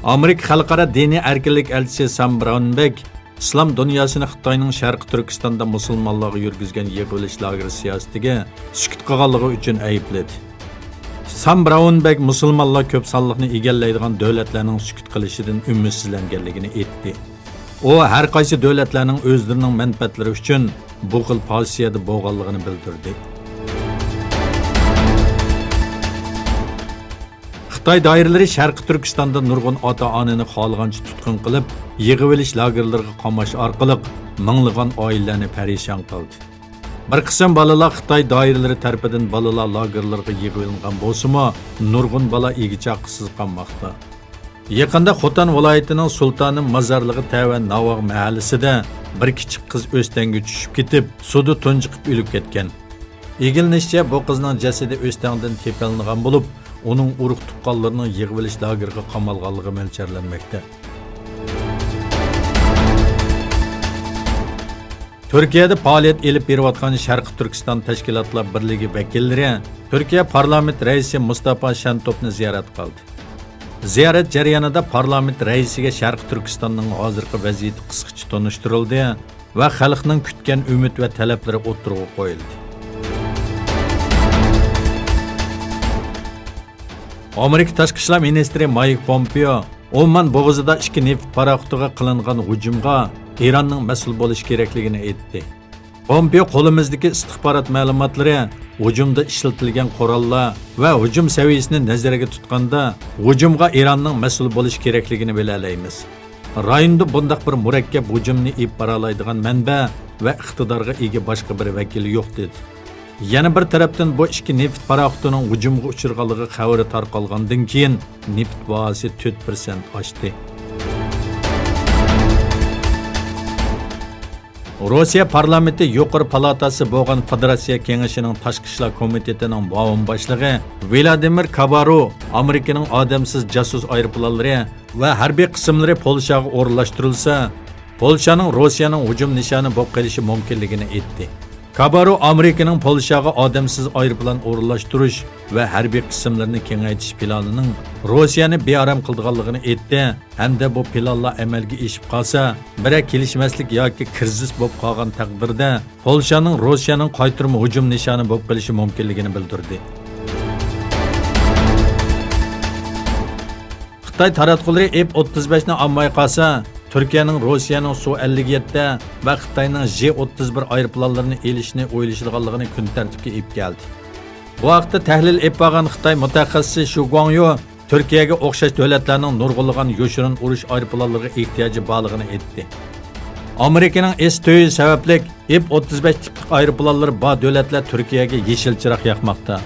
Amerika Xalqaro diniy erkinlik elchisi Sam Braunbek İslam dünyasını Xitoyning Sharqi Turkistonda musulmonlarga yurgizgan yig'ilish lageri siyosatiga sukut qilganligi uchun aybladi. Sam Braunbek musulmonlar ko'p sonliqni egallaydigan davlatlarning sukut qilishidan umidsizlanganligini aytdi. O har qaysi davlatlarning o'zlarining manfaatlari uchun bu xil pozitsiyada bo'lganligini bildirdi. Xitoy doiralari Sharqi Turkistonda nurg'un ota-onani xohlagancha tutqun qilib, yig'ilish lagerlariga qamash orqali minglagan oilalarni parishon qildi. Bir qism bolalar Xitoy doiralari tarafidan bolalar lagerlariga yig'ilingan bo'lsa-mu, nurg'un bola egichoqsiz qolmoqda. Yaqinda Xotan viloyatining Sultoni mazorligi Tavan Navoq mahallasida bir kichik qiz o'stanga tushib ketib, suvda tunjiqib o'lib ketgan. Egilinishcha bu qizning jasadi o'stangdan tepilgan bo'lib, onun urug' tuqqanlarının yig'ilish lageriga qamalganligi mo'ljallanmoqda. Turkiyada faoliyat elib berayotgan Sharqi Turkiston tashkilotlar birligi vakillari Turkiya parlament raisi Mustafa Shentopni ziyorat qildi. Ziyorat jarayonida parlament raisiga Sharqi Turkistonning hozirgi vaziyati qisqacha tanishtirildi va xalqning kutgan umid va talablari o'tirg'i qo'yildi. Amerika Tashqi ishlar ministri Mike Pompeo Oman bo'g'izida 2 neft paraxotiga qilingan hujumga Eronning mas'ul bo'lishi kerakligini aytdi. Pompeo qo'limizdagi istixborot ma'lumotlari hujumda ishlatilgan qurollar va hujum saviyasini nazarga tutganda hujumga Eronning mas'ul bo'lishi kerakligini bilalaymiz. Rayonda bundaq bir murakkab hujumni ib baralaydigan manba va iqtidorga ega boshqa bir vakil yo'q dedi. Yana bir tarafdan bu 2 neft paraxotining hujumga uchirganligi xabari tarqalgandan keyin neft bahosi 4% oshdi. Rossiya parlamenti yuqori palatasi bo'lgan Federatsiya Kengashining Tashqi ishlar komitetining muavin boshlig'i Vladimir Kabaru Amerikaning odamsiz jasus aeroplanlari va harbiy qismlari Polshaga o'rnashtirilsa, Polshaning Rossiyaning hujum nishoni bo'lib qolishi mumkinligini aytdi. Kabaru Amerikaning Polshaga odamsiz aeroplan o'rnashtirish va harbiy qismlarni kengaytirish planining Rossiyani bearam qilganligini aytdi hamda bu planlar amalga oshib qolsa, biroq kelishmaslik yoki krizis bo'lib qolgan taqdirda Polshaning Rossiyaning qaytirma hujum nishoni bo'lib qolishi mumkinligini bildirdi. Xitoy taratqullari F-35 ni olmay qolsa, Türkiye'nin Rossiyaning Su-57 va Xitoyning J-31 aeroplanlarini elishni o'ylashilganligini kun tartibga ib keldi. Bu vaqtda tahlil ib bo'lgan Xitoy mutaxassisi Shu Guangyu Turkiyaga o'xshash davlatlarning nurg'unlagan yoshirin urush aeroplanlariga ehtiyoji borligini aytdi. Amerikaning S-400 sababli F-35 tipli aeroplanlar bor davlatlar Turkiyaga yeshil chiroq yoqmoqda.